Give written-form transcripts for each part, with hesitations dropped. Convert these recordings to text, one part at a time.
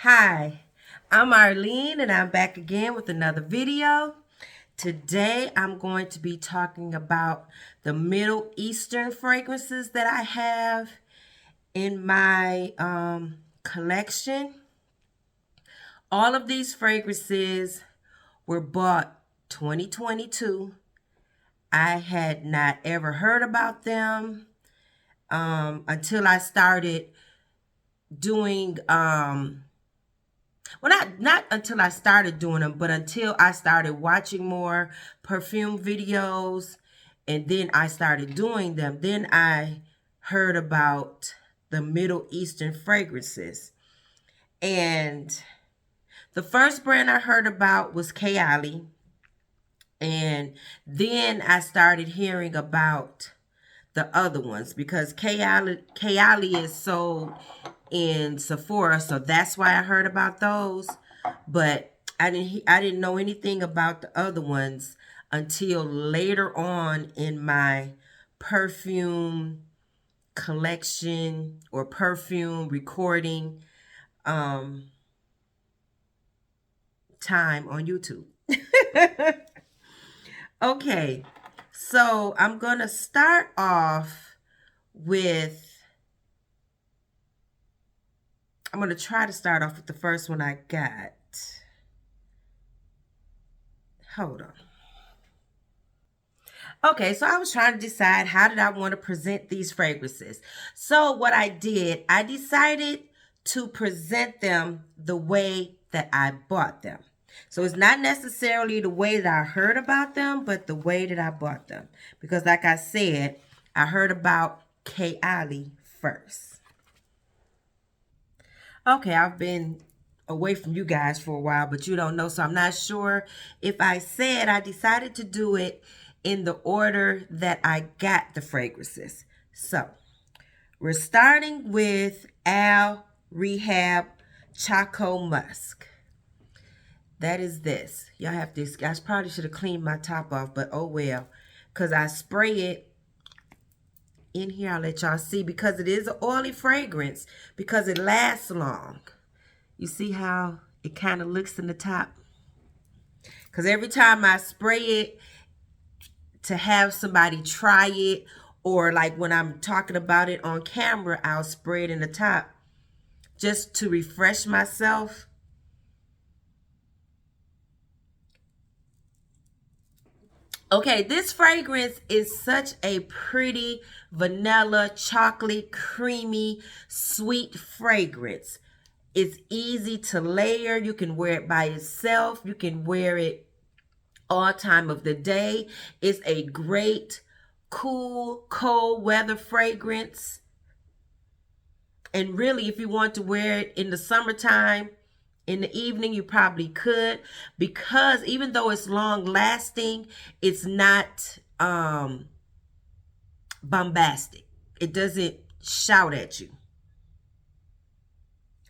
Hi, I'm Arlene and I'm back again with another video. Today I'm going to be talking about the Middle Eastern fragrances that I have in my collection. All of these fragrances were bought 2022. I had not ever heard about them until I started doing well, not until I started doing them, but until I started watching more perfume videos, and then I started doing them. Then I heard about the Middle Eastern fragrances. And the first brand I heard about was Kayali. And then I started hearing about the other ones because Kayali is sold in Sephora, so that's why I heard about those. But I didn't know anything about the other ones until later on in my perfume collection or perfume recording time on YouTube. Okay, so I'm gonna start off with I'm going to try to start off with the first one I got. Hold on. Okay, so I was trying to decide how did I want to present these fragrances. So what I did, I decided to present them the way that I bought them. So it's not necessarily the way that I heard about them, but the way that I bought them. Because like I said, I heard about Kayali first. Okay, I've been away from you guys for a while, but you don't know, so I'm not sure if I said I decided to do it in the order that I got the fragrances. So we're starting with Al-Rehab Choco Musk. That is this. Y'all have this. I probably should have cleaned my top off, but oh well. Because I spray it in here. I'll let y'all see because it is an oily fragrance because it lasts long. You see how it kind of looks in the top? Because every time I spray it to have somebody try it, or like when I'm talking about it on camera, I'll spray it in the top just to refresh myself. Okay, this fragrance is such a pretty vanilla, chocolate, creamy, sweet fragrance. It's easy to layer. You can wear it by itself. You can wear it all time of the day. It's a great, cool, cold weather fragrance. And really, if you want to wear it in the summertime, in the evening, you probably could, because even though it's long lasting, it's not bombastic. It doesn't shout at you.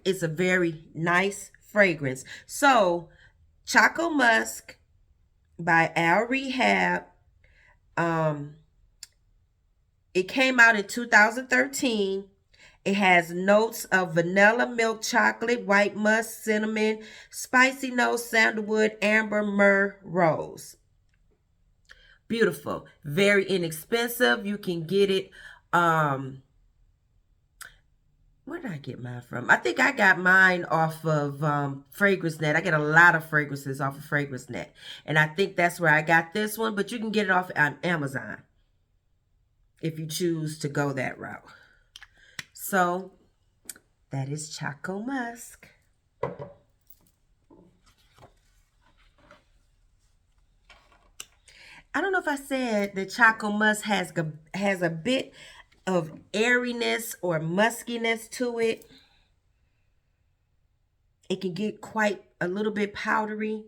It's a very nice fragrance. So, Choco Musk by Al-Rehab. It came out in 2013. It has notes of vanilla, milk chocolate, white musk, cinnamon, spicy notes, sandalwood, amber, myrrh, rose. Beautiful. Very inexpensive. You can get it. Where did I get mine from? I think I got mine off of FragranceNet. I get a lot of fragrances off of FragranceNet. And I think that's where I got this one. But you can get it off on Amazon if you choose to go that route. So, that is Choco Musk. I don't know if I said that Choco Musk has a bit of airiness or muskiness to it. It can get quite a little bit powdery.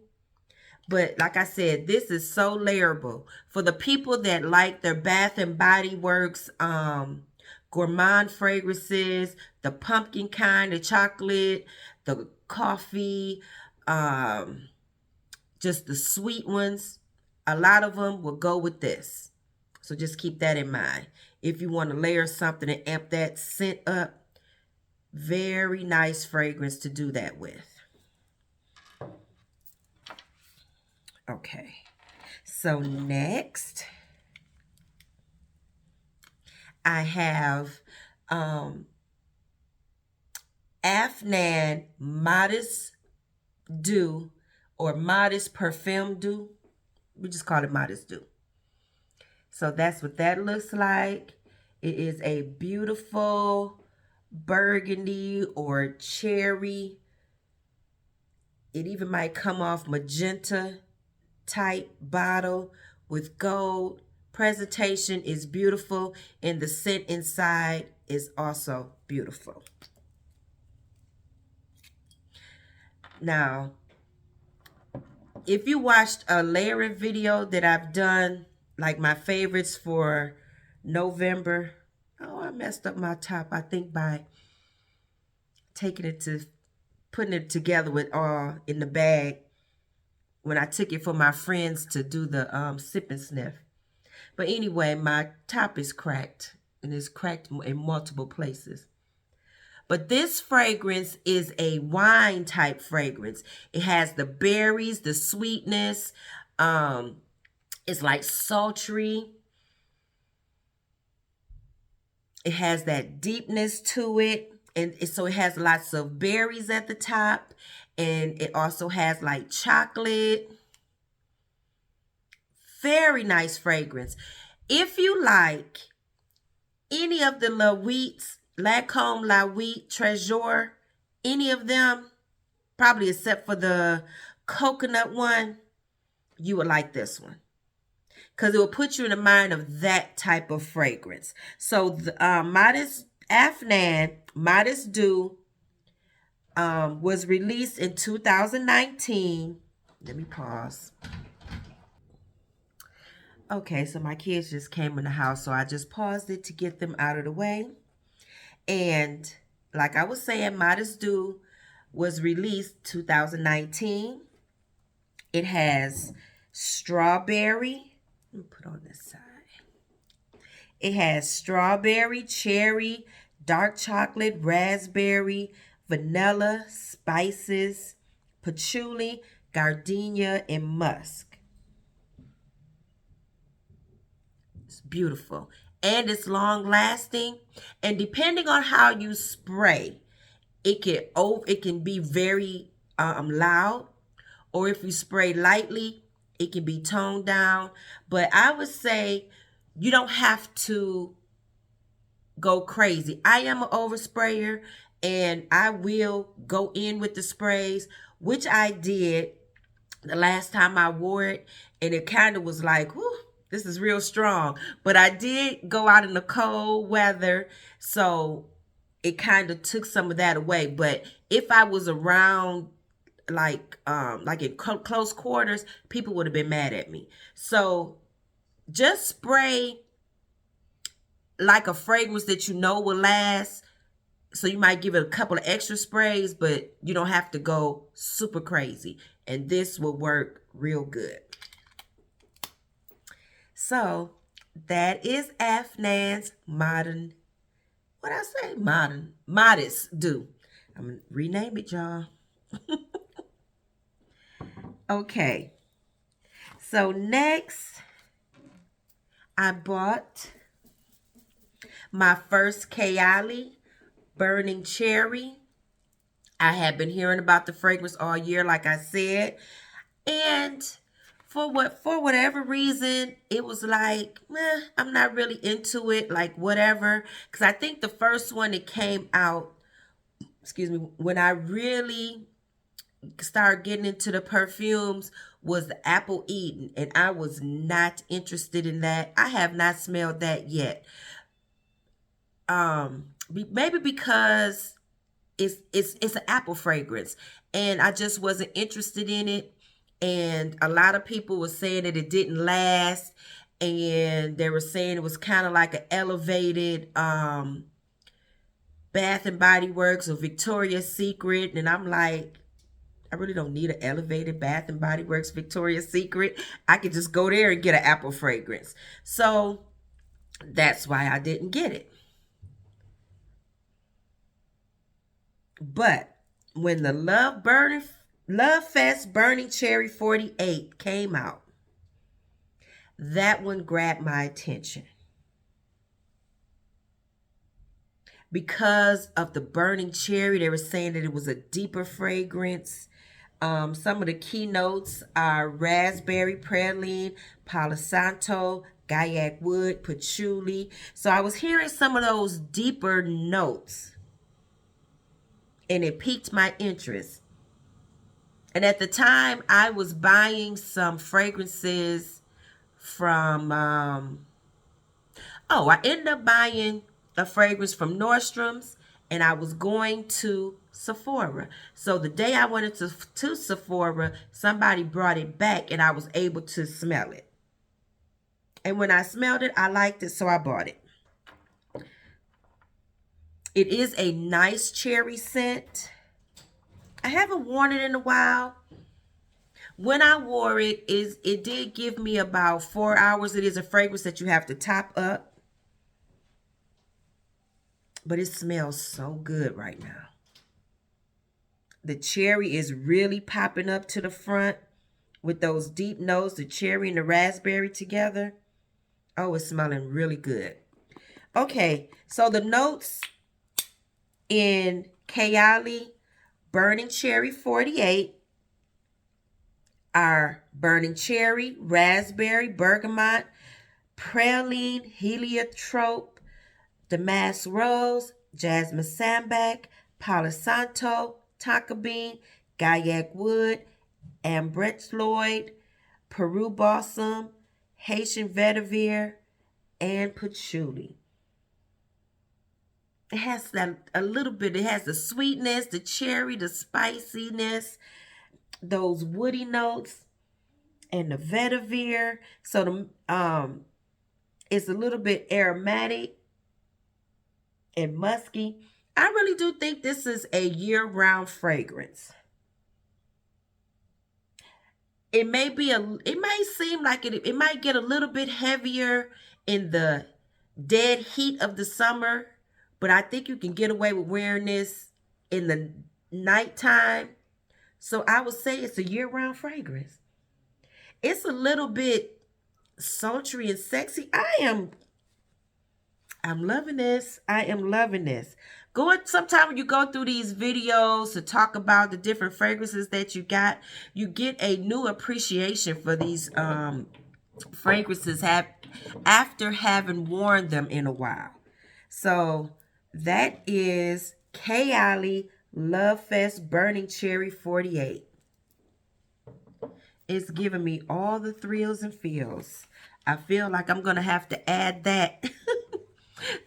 But like I said, this is so layerable. For the people that like their Bath and Body Works gourmand fragrances, the pumpkin kind, the chocolate, the coffee, just the sweet ones, a lot of them will go with this. So just keep that in mind. If you want to layer something and amp that scent up, Very nice fragrance to do that with. Okay. So next, I have Afnan Modest Dew or Modest Parfum Dew. We just call it Modest Dew. So that's what that looks like. It is a beautiful burgundy or cherry. It even might come off magenta type bottle with gold. Presentation is beautiful, and the scent inside is also beautiful. Now, if you watched a layering video that I've done, like my favorites for November. Oh, I messed up my top, I think, by putting it together with all in the bag when I took it for my friends to do the sip and sniff. But anyway, my top is cracked, and it's cracked in multiple places. But this fragrance is a wine type fragrance. It has the berries, the sweetness. It's like sultry. It has that deepness to it. And so it has lots of berries at the top. And it also has like chocolate. Very nice fragrance. If you like any of the Lancôme La Wheat Treasure, any of them, probably except for the coconut one, you would like this one. Because it will put you in the mind of that type of fragrance. So the Afnan Modest Dew was released in 2019. Let me pause. Okay, so my kids just came in the house, so I just paused it to get them out of the way. And like I was saying, Modest Dew was released 2019. It has strawberry. Let me put on this side. It has strawberry, cherry, dark chocolate, raspberry, vanilla, spices, patchouli, gardenia, and musk. It's beautiful. And it's long lasting. And depending on how you spray, it can be very loud. Or if you spray lightly, it can be toned down. But I would say you don't have to go crazy. I am an oversprayer, and I will go in with the sprays, which I did the last time I wore it. And it kind of was like, whew, this is real strong. But I did go out in the cold weather, so it kind of took some of that away. But if I was around like in close quarters, people would have been mad at me. So just spray like a fragrance that you know will last. So you might give it a couple of extra sprays, but you don't have to go super crazy. And this will work real good. So that is Afnan's Modest Dew. I'm going to rename it, y'all. Okay. So next, I bought my first Kayali Burning Cherry. I have been hearing about the fragrance all year, like I said. And for whatever reason, it was like, I'm not really into it, like whatever. Because I think the first one that came out, when I really started getting into the perfumes was the Apple Eden. And I was not interested in that. I have not smelled that yet. Maybe because it's an apple fragrance, and I just wasn't interested in it. And a lot of people were saying that it didn't last, and they were saying it was kind of like an elevated Bath and Body Works or Victoria's Secret. And I'm like, I really don't need an elevated Bath and Body Works Victoria's Secret. I could just go there and get an apple fragrance. So that's why I didn't get it. But when the Lovefest Burning Cherry 48 came out, that one grabbed my attention. Because of the burning cherry, they were saying that it was a deeper fragrance. Some of the keynotes are raspberry, praline, palo santo, gaiac wood, patchouli. So I was hearing some of those deeper notes, and it piqued my interest. And at the time, I was buying some fragrances from, I ended up buying a fragrance from Nordstrom's, and I was going to Sephora. So the day I went to Sephora, somebody brought it back, and I was able to smell it. And when I smelled it, I liked it, so I bought it. It is a nice cherry scent. I haven't worn it in a while. When I wore it, it did give me about 4 hours. It is a fragrance that you have to top up. But it smells so good right now. The cherry is really popping up to the front with those deep notes, the cherry and the raspberry together. Oh, it's smelling really good. Okay, so the notes in Kayali Burning Cherry 48 are burning cherry, raspberry, bergamot, praline, heliotrope, damask rose, jasmine sambac, palo santo, tonka bean, gaiac wood, ambretloid, Peru balsam, Haitian vetiver, and patchouli. It has that a little bit. It has the sweetness, the cherry, the spiciness, those woody notes, and the vetiver. So the it's a little bit aromatic and musky. I really do think this is a year-round fragrance. It might seem like it might get a little bit heavier in the dead heat of the summer, but I think you can get away with wearing this in the nighttime. So I would say it's a year-round fragrance. It's a little bit sultry and sexy. I'm loving this. I am loving this. Sometime when you go through these videos to talk about the different fragrances that you got, you get a new appreciation for these fragrances after having worn them in a while. So that is Kayali Lovefest Burning Cherry 48. It's giving me all the thrills and feels. I feel like I'm going to have to add that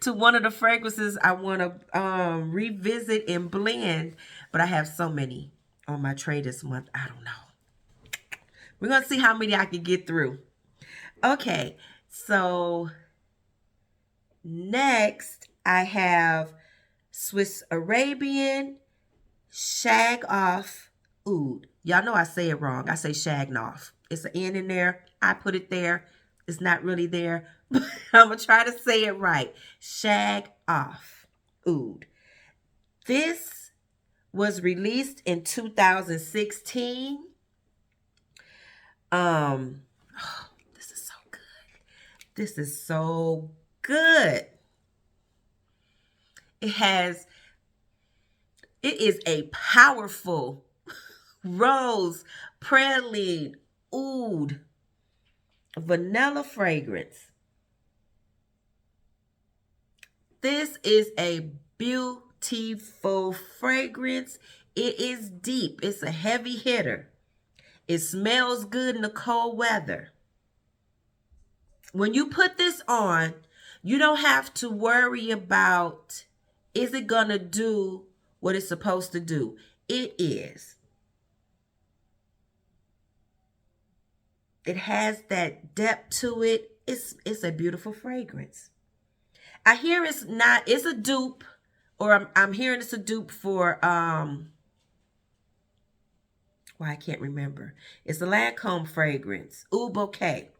to one of the fragrances I want to revisit and blend. But I have so many on my tray this month. I don't know. We're going to see how many I can get through. Okay, so next I have Swiss Arabian Shaghaf Oud. Y'all know I say it wrong. I say Shaghaf. It's an N in there. I put it there. It's not really there. But I'm going to try to say it right. Shaghaf Oud. This was released in 2016. This is so good. This is so good. It is a powerful rose, praline, oud, vanilla fragrance. This is a beautiful fragrance. It is deep. It's a heavy hitter. It smells good in the cold weather. When you put this on, you don't have to worry about, is it going to do what it's supposed to do? It is. It has that depth to it. It's a beautiful fragrance. I hear it's a dupe, or I'm hearing it's a dupe for, I can't remember. It's a Lancome fragrance, Oud Bouquet.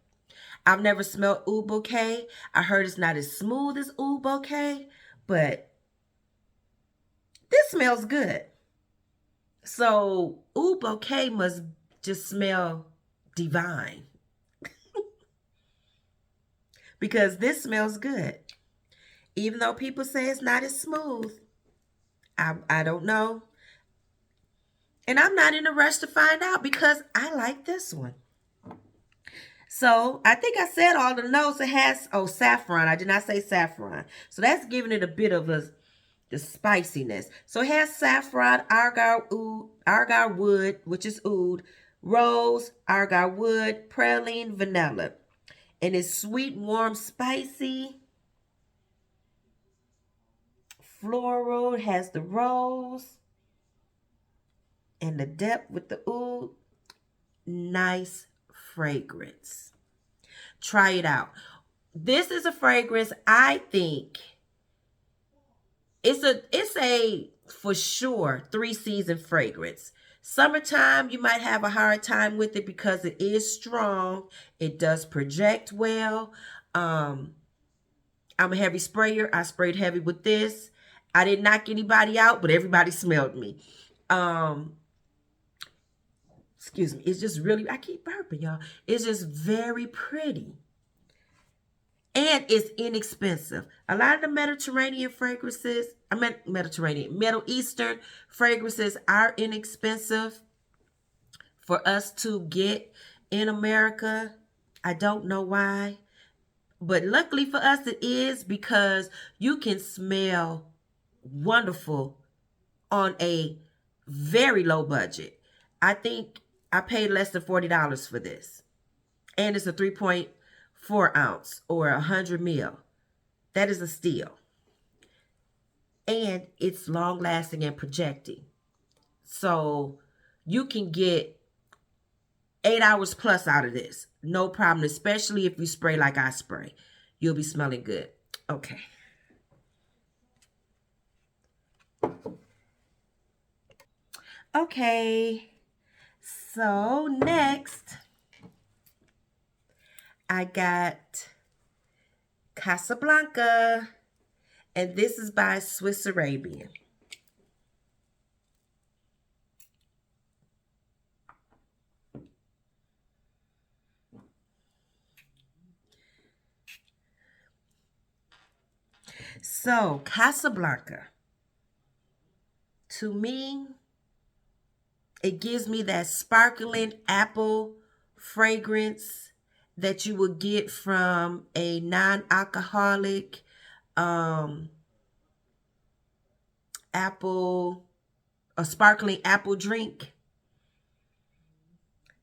I've never smelled Oud Bouquet. I heard it's not as smooth as Oud Bouquet, but This smells good. So Oud Bouquet must just smell divine because this smells good. Even though people say it's not as smooth, I don't know. And I'm not in a rush to find out because I like this one. So I think I said all the notes. It has, saffron. I did not say saffron. So that's giving it a bit of the spiciness. So it has saffron, argar wood, which is oud, rose, argar wood, praline, vanilla. And it's sweet, warm, spicy, floral. It has the rose and the depth with the oud. Nice fragrance. Try it out. This is a fragrance I think it's a for sure 3-season fragrance. Summertime, you might have a hard time with it because it is strong. It does project well. I'm a heavy sprayer. I sprayed heavy with this. I didn't knock anybody out, but everybody smelled me. Excuse me. It's just really, I keep burping, y'all. It's just very pretty. And it's inexpensive. A lot of the Mediterranean fragrances, Middle Eastern fragrances are inexpensive for us to get in America. I don't know why. But luckily for us it is, because you can smell wonderful on a very low budget. I think I paid less than $40 for this. And it's a 3.4 ounce or 100 mil. That is a steal. And it's long lasting and projecting. So you can get 8 hours plus out of this. No problem, especially if you spray like I spray. You'll be smelling good. Okay. Okay. So next, I got Casablanca. And this is by Swiss Arabian. So, Casablanca, to me, it gives me that sparkling apple fragrance that you would get from a non-alcoholic a sparkling apple drink.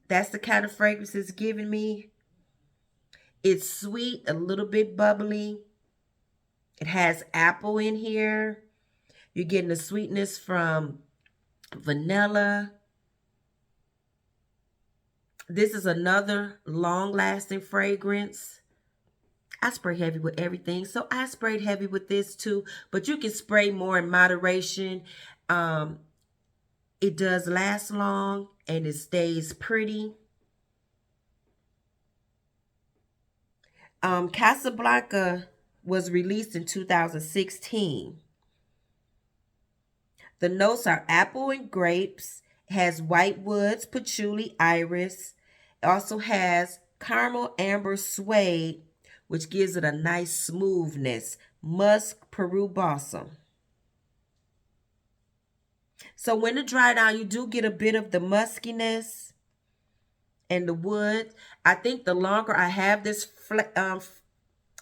That's the kind of fragrance it's giving me. It's sweet, a little bit bubbly. It has apple in here. You're getting the sweetness from vanilla. This is another long-lasting fragrance. I spray heavy with everything, so I sprayed heavy with this too. But you can spray more in moderation. It does last long and it stays pretty. Casablanca was released in 2016. The notes are apple and grapes. It has white woods, patchouli, iris. It also has caramel amber suede, which gives it a nice smoothness. Musk, Peru balsam. So when it dry down, you do get a bit of the muskiness and the wood. I think the longer I have this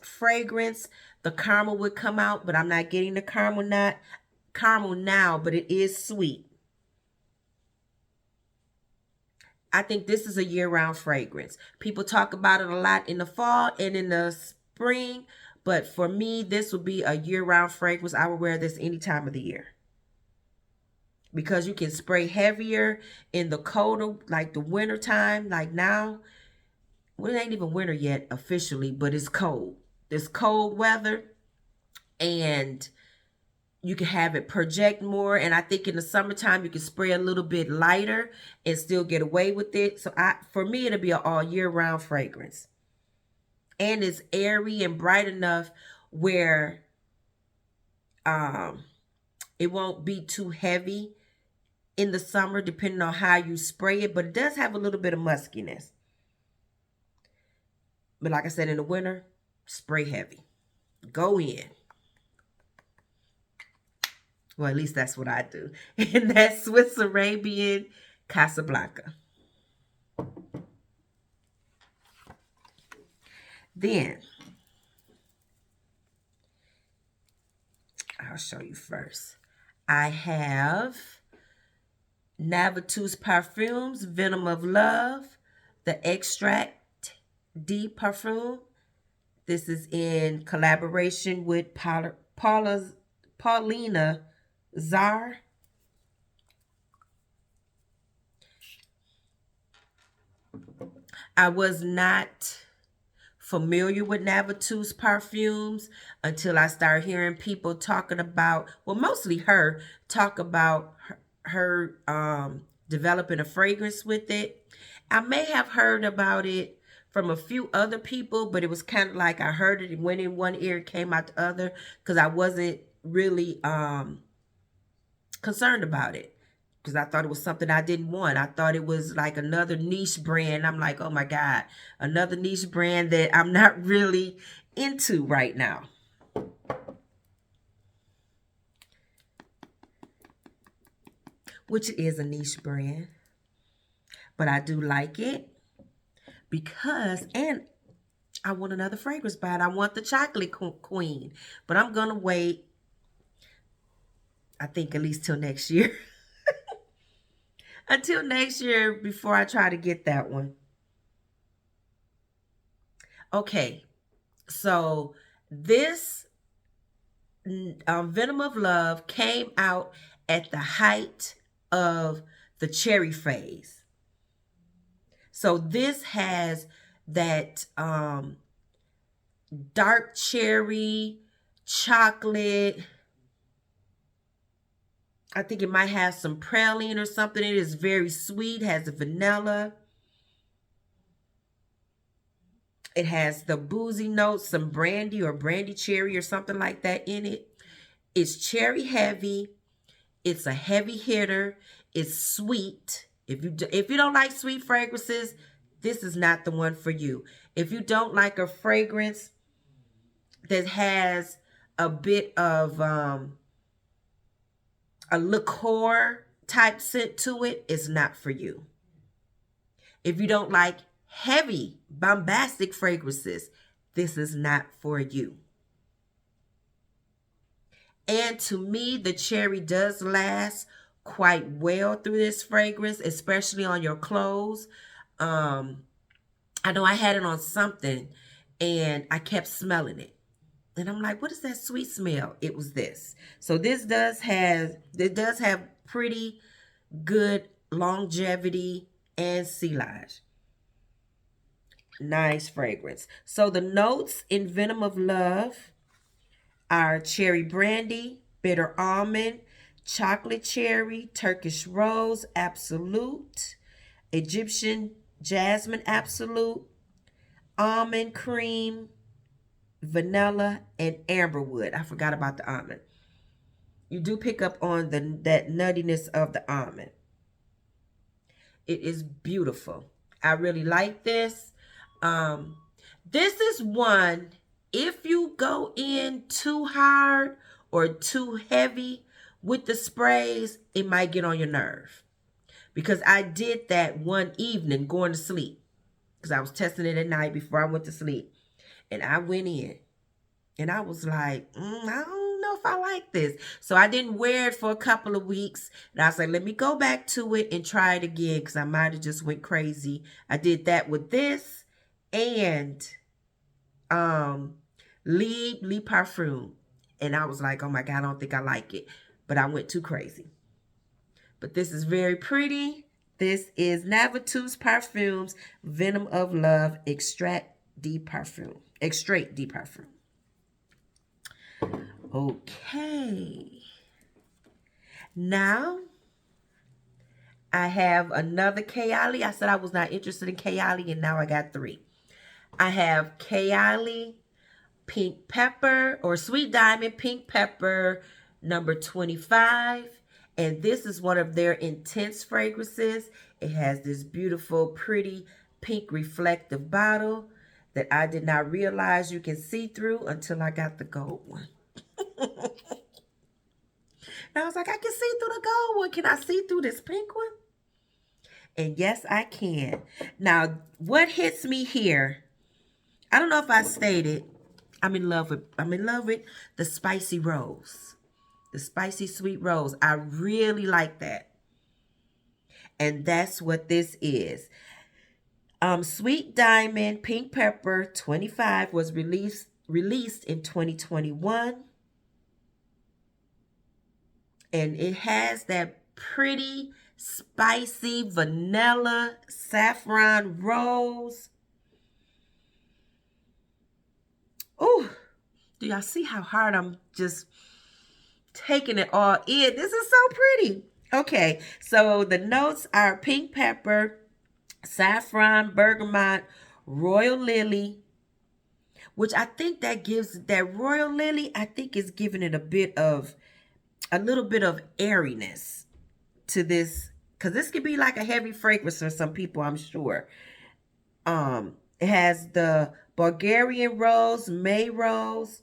fragrance, the caramel would come out, but I'm not getting the caramel now, but it is sweet. I think this is a year-round fragrance. People talk about it a lot in the fall and in the spring, but for me, this would be a year-round fragrance. I would wear this any time of the year, because you can spray heavier in the colder, like the winter time, like now. Well, it ain't even winter yet officially, but it's cold. It's cold weather, and you can have it project more. And I think in the summertime, you can spray a little bit lighter and still get away with it. So for me, it'll be an all year round fragrance. And it's airy and bright enough where It won't be too heavy in the summer depending on how you spray it, but it does have a little bit of muskiness. But like I said, in the winter, spray heavy. Go in. Well, at least that's what I do. And that's Swiss Arabian Casablanca. Then, I'll show you first. I have Navitu's Parfums, Venom of Love, the Extrait de Parfum. This is in collaboration with Paulina Czar. I was not familiar with Navitu's perfumes until I started hearing people talking about, well, mostly her, talk about her developing a fragrance with it. I may have heard about it from a few other people, but it was kind of like I heard it and went in one ear and came out the other because I wasn't really concerned about it because I thought it was something I didn't want. I thought it was like another niche brand. I'm like, oh my God, another niche brand that I'm not really into right now. Which is a niche brand. But I do like it because, and I want another fragrance by it. I want the Chocolate Queen. But I'm going to wait, I think, at least till next year. Until next year before I try to get that one. Okay, so this Venom of Love came out at the height of the cherry phase. So this has that dark cherry, chocolate. I think it might have some praline or something. It is very sweet, has the vanilla. It has the boozy notes, some brandy or brandy cherry or something like that in it. It's cherry heavy. It's a heavy hitter. It's sweet. If you don't like sweet fragrances, this is not the one for you. If you don't like a fragrance that has a bit of a liqueur type scent to it, it's not for you. If you don't like heavy, bombastic fragrances, this is not for you. And to me, the cherry does last quite well through this fragrance, especially on your clothes. I know I had it on something and I kept smelling it. And I'm like, what is that sweet smell? It was this. So this does have pretty good longevity and silage. Nice fragrance. So the notes in Venom of Love are cherry brandy, bitter almond, chocolate cherry, Turkish rose, absolute, Egyptian jasmine absolute, almond cream, vanilla, and amberwood. I forgot about the almond. You do pick up on that nuttiness of the almond. It is beautiful. I really like this. This is one, if you go in too hard or too heavy with the sprays, it might get on your nerve. Because I did that one evening going to sleep. Because I was testing it at night before I went to sleep. And I went in. And I was like, I don't know if I like this. So I didn't wear it for a couple of weeks. And I was like, let me go back to it and try it again. Because I might have just went crazy. I did that with this. And Le Parfum. And I was like, oh my God, I don't think I like it. But I went too crazy. But this is very pretty. This is Navitu's Parfums, Venom of Love, Extrait de Parfum. Extrait de Parfum. Okay. Now, I have another Kayali. I said I was not interested in Kayali, and now I got 3. I have Kayali Pink Pepper or Sweet Diamond Pink Pepper number 25. And this is one of their intense fragrances. It has this beautiful, pretty, pink reflective bottle that I did not realize you can see through until I got the gold one. And I was like, I can see through the gold one. Can I see through this pink one? And yes, I can. Now, what hits me here, I don't know if I stated, I'm in love with the spicy rose. The spicy sweet rose. I really like that. And that's what this is. Sweet Diamond Pink Pepper 25 was released in 2021. And it has that pretty, spicy vanilla saffron rose. Oh, do y'all see how hard I'm just taking it all in? This is so pretty. Okay, so the notes are pink pepper, saffron, bergamot, royal lily, which I think that gives that royal lily, I think is giving it a little bit of airiness to this, because this could be like a heavy fragrance for some people, I'm sure. It has the Bulgarian rose, May rose,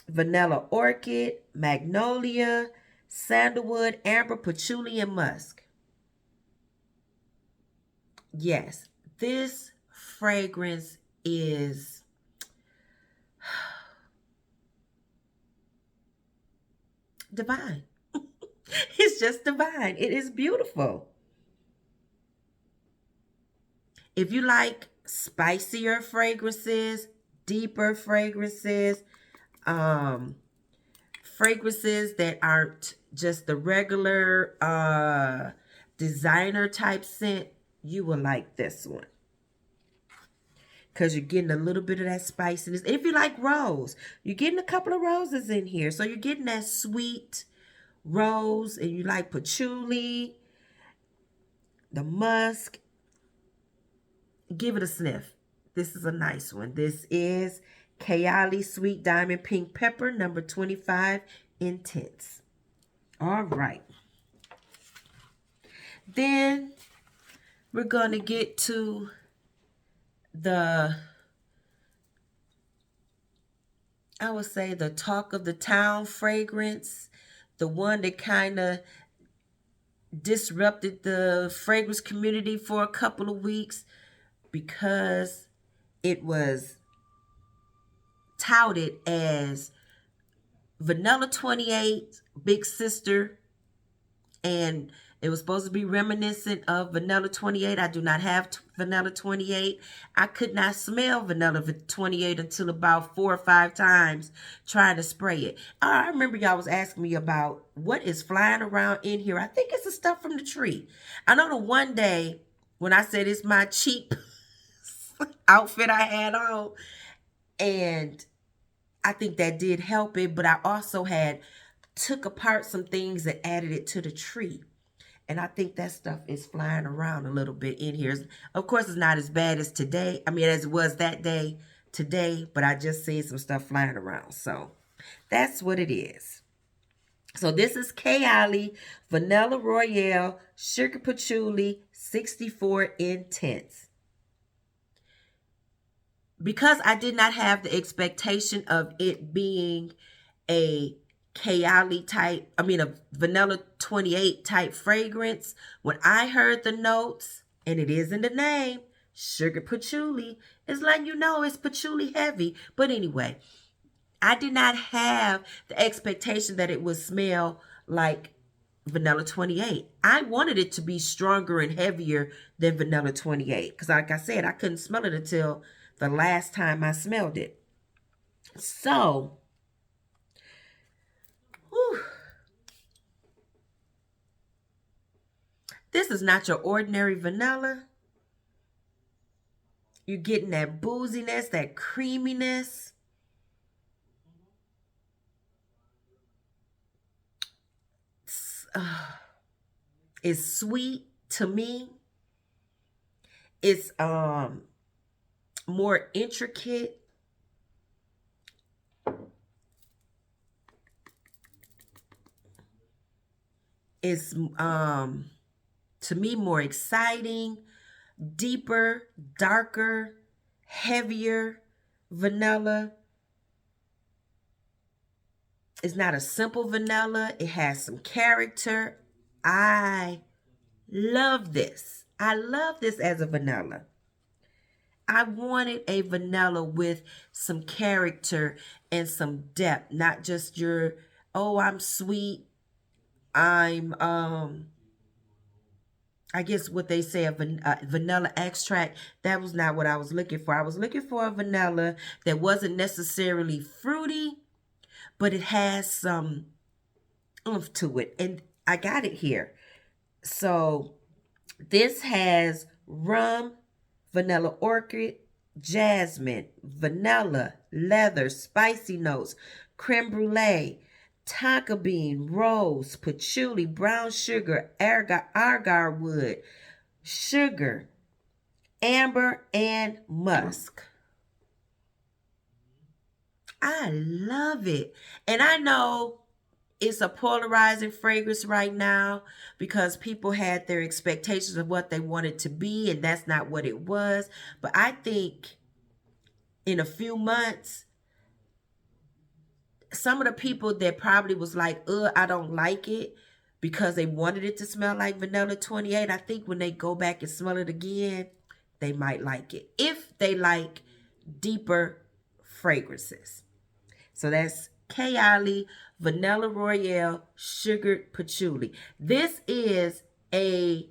vanilla orchid, magnolia, sandalwood, amber, patchouli, and musk. Yes, this fragrance is divine. It's just divine. It is beautiful. If you like spicier fragrances, deeper fragrances, fragrances that aren't just the regular designer type scent, you will like this one. Because you're getting a little bit of that spiciness. If you like rose, you're getting a couple of roses in here. So you're getting that sweet rose, and you like patchouli, the musk. Give it a sniff. This is a nice one. This is Kayali Sweet Diamond Pink Pepper, number 25, Intense. All right. Then we're going to get to I would say the talk of the town fragrance, the one that kind of disrupted the fragrance community for a couple of weeks because it was touted as Vanilla 28 big sister, and it was supposed to be reminiscent of Vanilla 28. I do not have Vanilla 28. I could not smell Vanilla 28 until about 4 or 5 times trying to spray it. I remember y'all was asking me about what is flying around in here. I think it's the stuff from the tree. I know the one day when I said it's my cheap outfit I had on, and I think that did help it, but I also had took apart some things that added it to the tree. And I think that stuff is flying around a little bit in here. Of course, it's not as bad as today. I mean, as it was that day today, but I just seen some stuff flying around. So that's what it is. So this is Kayali Vanilla Royale Sugar Patchouli 64 Intense. Because I did not have the expectation of it being a Kayali type, a Vanilla 28 type fragrance, when I heard the notes, and it is in the name, Sugar Patchouli, it's letting you know it's patchouli heavy. But anyway, I did not have the expectation that it would smell like Vanilla 28. I wanted it to be stronger and heavier than Vanilla 28. Because like I said, I couldn't smell it until the last time I smelled it. So, whew, this is not your ordinary vanilla. You're getting that booziness, that creaminess. It's sweet to me. It's more intricate. is to me more exciting, deeper, darker, heavier vanilla. It's not a simple vanilla. It has some character. I love this. I love this as a vanilla. I wanted a vanilla with some character and some depth, not just your, oh, I'm sweet. I'm I guess what they say, a vanilla extract. That was not what I was looking for. I was looking for a vanilla that wasn't necessarily fruity, but it has some oomph to it. And I got it here. So this has rum, vanilla orchid, jasmine, vanilla, leather, spicy notes, creme brulee, tonka bean, rose, patchouli, brown sugar, agar wood, sugar, amber, and musk. I love it. And I know it's a polarizing fragrance right now because people had their expectations of what they wanted to be, and that's not what it was. But I think in a few months, some of the people that probably was like, I don't like it because they wanted it to smell like Vanilla 28, I think when they go back and smell it again, they might like it. If they like deeper fragrances. So that's Kayali, Vanilla Royale, Sugared Patchouli. This is I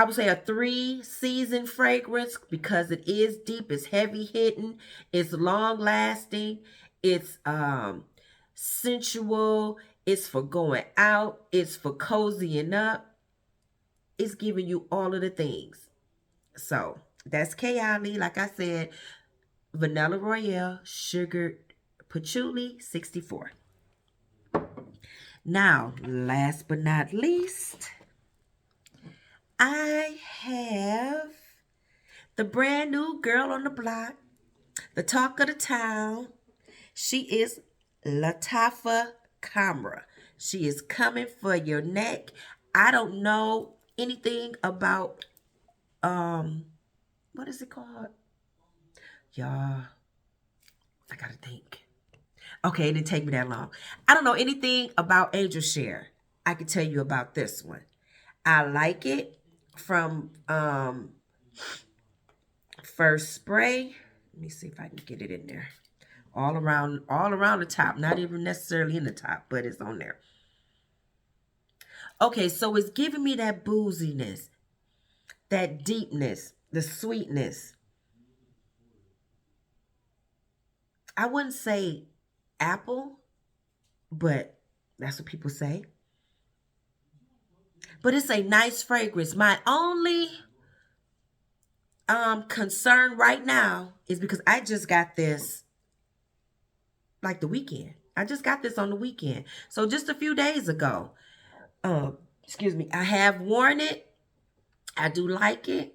would say a 3-season fragrance because it is deep, it's heavy hitting, it's long lasting, it's sensual, it's for going out, it's for cozying up, it's giving you all of the things. So that's Kayali, like I said, Vanilla Royale, Sugared Patchouli, 64. Now, last but not least, I have the brand new girl on the block, the talk of the town. She is Lattafa Khamrah. She is coming for your neck. I don't know anything about, what is it called? Y'all, I gotta think. Okay, it didn't take me that long. I don't know anything about Angel Share. I can tell you about this one. I like it from first spray. Let me see if I can get it in there. All around the top. Not even necessarily in the top, but it's on there. Okay, so it's giving me that booziness, that deepness, the sweetness. I wouldn't say apple, but that's what people say. But it's a nice fragrance. My only concern right now is because I just got this like the weekend. I just got this on the weekend. So just a few days ago. Excuse me. I have worn it. I do like it.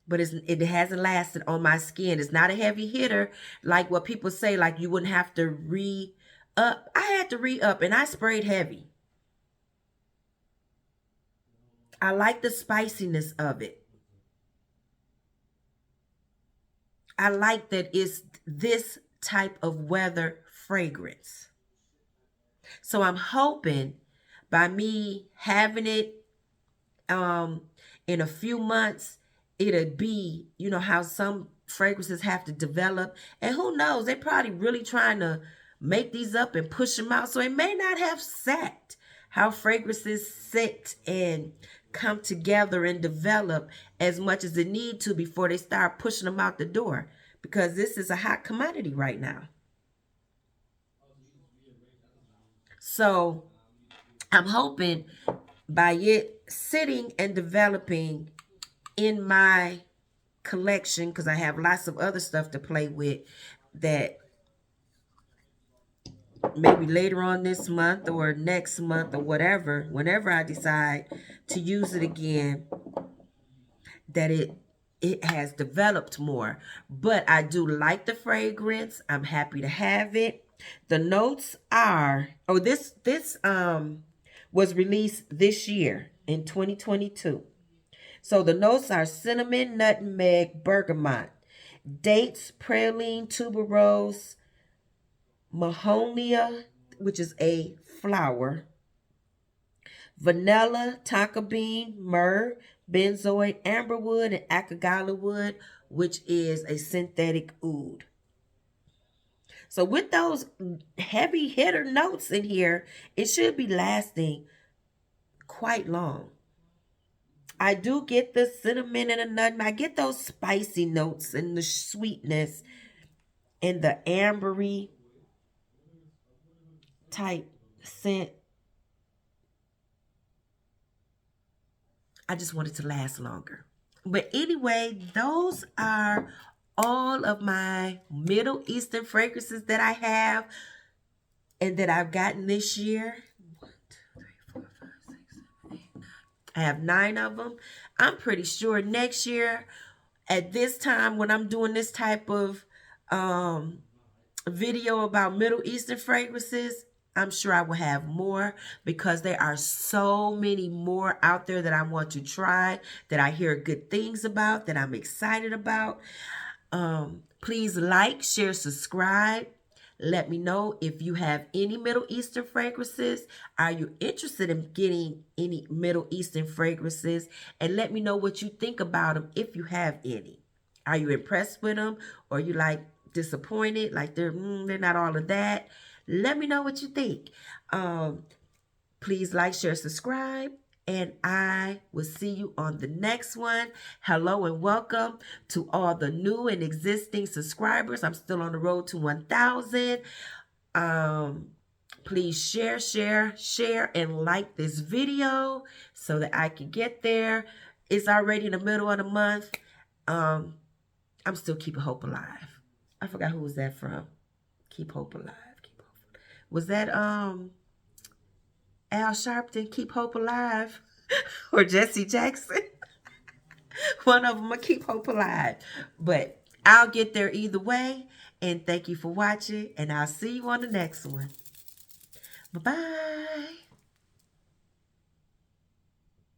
But it hasn't lasted on my skin. It's not a heavy hitter like what people say, like you wouldn't have to re-up. I had to re-up and I sprayed heavy. I like the spiciness of it. I like that it's this type of weather fragrance. So I'm hoping by me having it in a few months, it'll be, you know, how some fragrances have to develop. And who knows, they're probably really trying to make these up and push them out. So it may not have sat how fragrances sit and come together and develop as much as they need to before they start pushing them out the door. Because this is a hot commodity right now. So I'm hoping by it sitting and developing in my collection, because I have lots of other stuff to play with, that maybe later on this month or next month or whatever, whenever I decide to use it again, that it has developed more. But I do like the fragrance. I'm happy to have it. The notes are, this was released this year in 2022. So the notes are cinnamon, nutmeg, bergamot, dates, praline, tuberose, mahonia, which is a flower, vanilla, tonka bean, myrrh, benzoate, amberwood, and akagala wood, which is a synthetic oud. So with those heavy hitter notes in here, it should be lasting quite long. I do get the cinnamon and the nutmeg. I get those spicy notes and the sweetness and the ambery type scent. I just want it to last longer. But anyway, those are all of my Middle Eastern fragrances that I have and that I've gotten this year. 1, 2, 3, 4, 5, 6, 7, 8, 9. I have 9 of them. I'm pretty sure next year at this time when I'm doing this type of video about Middle Eastern fragrances, I'm sure I will have more because there are so many more out there that I want to try, that I hear good things about, that I'm excited about. Please like, share, subscribe. Let me know if you have any Middle Eastern fragrances. Are you interested in getting any Middle Eastern fragrances? And let me know what you think about them if you have any. Are you impressed with them? Or you like disappointed? Like they're not all of that? Let me know what you think. Please like, share, subscribe. And I will see you on the next one. Hello and welcome to all the new and existing subscribers. I'm still on the road to 1,000. Please share, and like this video so that I can get there. It's already in the middle of the month. I'm still keeping hope alive. I forgot who was that from. Keep hope alive. Was that Al Sharpton, Keep Hope Alive? Or Jesse Jackson? One of them will keep hope alive. But I'll get there either way. And thank you for watching. And I'll see you on the next one. Bye-bye.